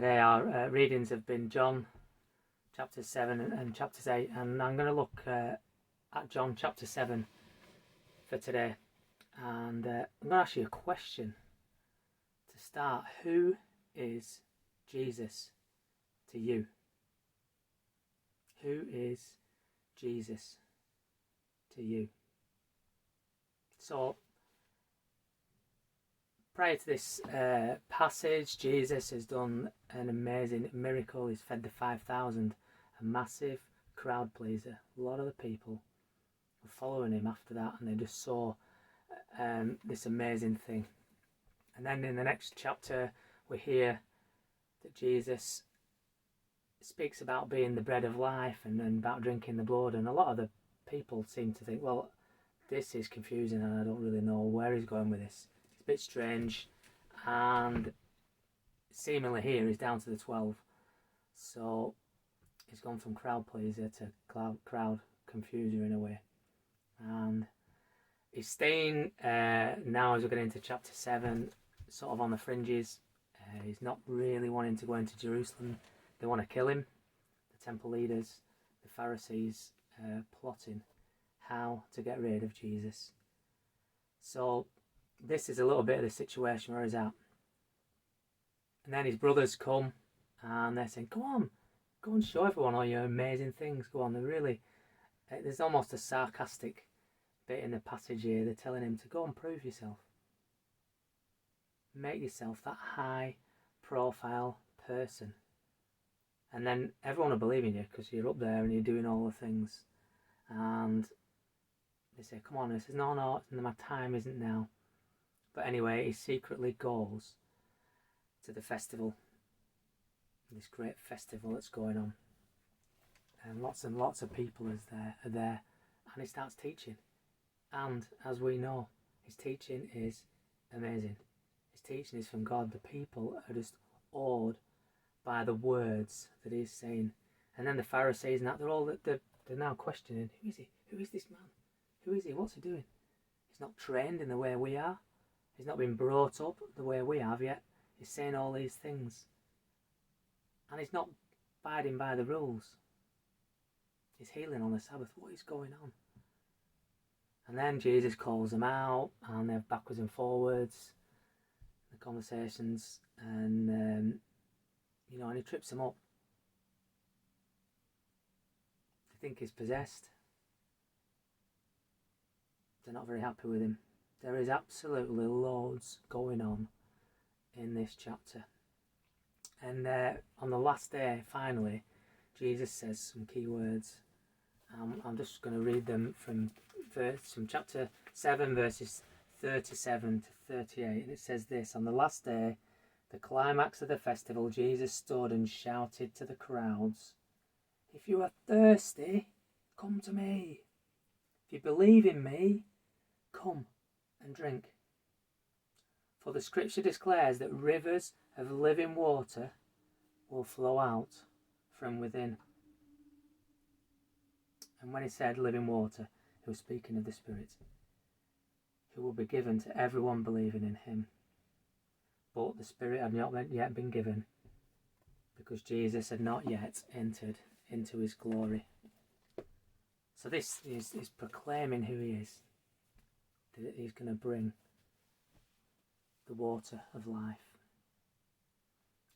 Today our readings have been John chapter 7 and chapters 8, and I'm going to look at John chapter 7 for today, and I'm going to ask you a question to start. Who is Jesus to you? Who is Jesus to you? So prior to this passage, Jesus has done an amazing miracle. He's fed the 5,000, a massive crowd pleaser. A lot of the people were following him after that, and they just saw this amazing thing. And then in the next chapter, we hear that Jesus speaks about being the bread of life and about drinking the blood, and a lot of the people seem to think, well, this is confusing and I don't really know where he's going with this. It's a bit strange, and seemingly here he's down to the 12. So he's gone from crowd pleaser to crowd confuser in a way. And he's staying now as we're getting into chapter 7, sort of on the fringes. He's not really wanting to go into Jerusalem. They want to kill him. The temple leaders, the Pharisees, plotting how to get rid of Jesus. So this is a little bit of the situation where he's at. And then his brothers come and they're saying, go on, show everyone all your amazing things. Go on. They're really, there's almost a sarcastic bit in the passage here. They're telling him to go and prove yourself. Make yourself that high profile person. And then everyone will believe in you because you're up there and you're doing all the things. And they say, come on. And he says, no, my time isn't now. But anyway, he secretly goes to the festival, this great festival that's going on. And lots of people are there. And he starts teaching. And as we know, his teaching is amazing. His teaching is from God. The people are just awed by the words that he's saying. And then the Pharisees and that, they're now questioning, who is he? Who is this man? Who is he? What's he doing? He's not trained in the way we are. He's not been brought up the way we have yet. He's saying all these things. And he's not abiding by the rules. He's healing on the Sabbath. What is going on? And then Jesus calls them out, and they're backwards and forwards, the conversations, and and he trips them up. They think he's possessed. They're not very happy with him. There is absolutely loads going on in this chapter. And on the last day, finally, Jesus says some key words. I'm just going to read them from chapter 7, verses 37 to 38. And it says this: on the last day, the climax of the festival, Jesus stood and shouted to the crowds, if you are thirsty, come to me. If you believe in me, come and drink. For the scripture declares that rivers of living water will flow out from within. And when he said living water, he was speaking of the Spirit, who will be given to everyone believing in him. But the Spirit had not yet been given, because Jesus had not yet entered into his glory. So this is proclaiming who he is, that he's going to bring the water of life.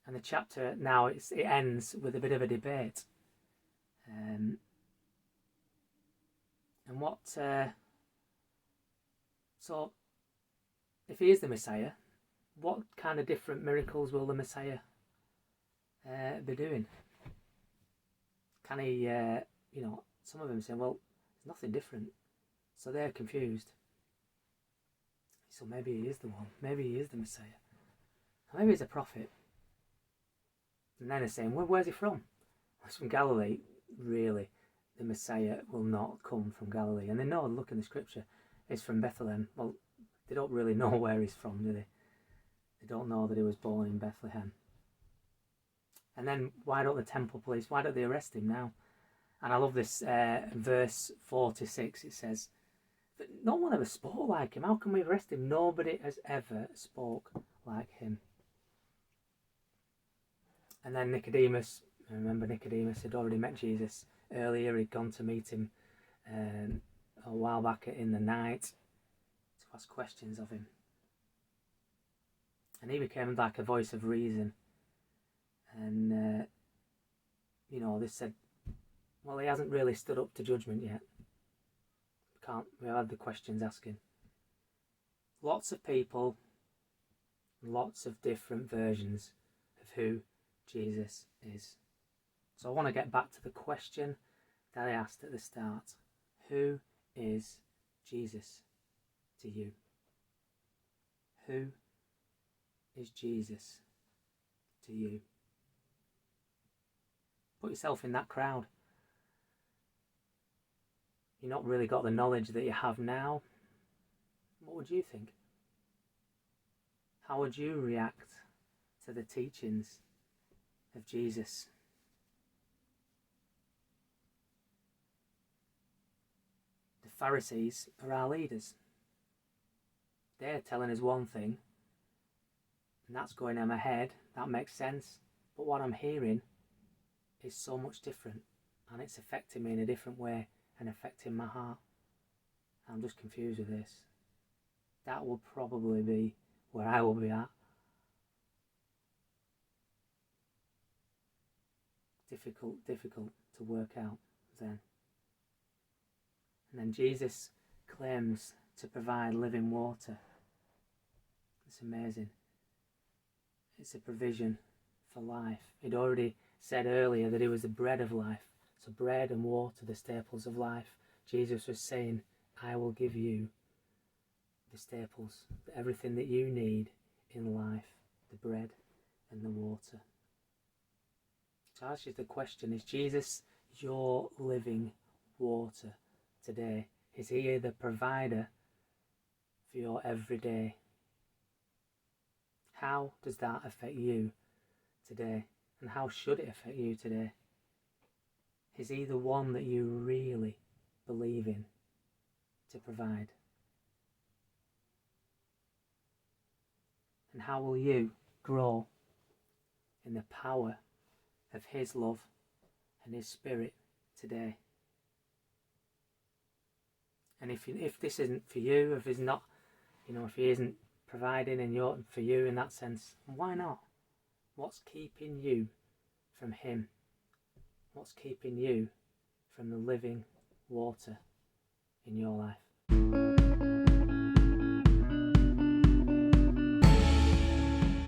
And the chapter now, it ends with a bit of a debate. And what, so if he is the Messiah, what kind of different miracles will the Messiah be doing? Can he, some of them say, well, there's nothing different. So they're confused. So maybe he is the one. Maybe he is the Messiah. Or maybe he's a prophet. And then they're saying, well, where's he from? Well, he's from Galilee. Really, the Messiah will not come from Galilee. And they know, look in the scripture, it's from Bethlehem. Well, they don't really know where he's from, do they? They don't know that he was born in Bethlehem. And then why don't the temple police, why don't they arrest him now? And I love this verse 46. It says, but no one ever spoke like him. How can we arrest him? Nobody has ever spoke like him. And then Nicodemus, I remember Nicodemus had already met Jesus earlier. He'd gone to meet him a while back in the night to ask questions of him. And he became like a voice of reason. And, they said, well, he hasn't really stood up to judgment yet. We had the questions asking. Lots of people, lots of different versions of who Jesus is. So I want to get back to the question that I asked at the start. Who is Jesus to you? Who is Jesus to you? Put yourself in that crowd. You've not really got the knowledge that you have now. What would you think? How would you react to the teachings of Jesus? The Pharisees are our leaders. They're telling us one thing, and that's going in my head. That makes sense. But what I'm hearing is so much different, and it's affecting me in a different way and affecting my heart. I'm just confused with this. That will probably be where I will be at. Difficult to work out then. And then Jesus claims to provide living water. It's amazing. It's a provision for life. He'd already said earlier that he was the bread of life. So bread and water, the staples of life. Jesus was saying, I will give you the staples, everything that you need in life, the bread and the water. So I ask you the question, is Jesus your living water today? Is he the provider for your everyday? How does that affect you today? And how should it affect you today? Is he the one that you really believe in to provide? And how will you grow in the power of his love and his spirit today? And if this isn't for you, if it's not, if he isn't providing for you in that sense, why not? What's keeping you from him? What's keeping you from the living water in your life?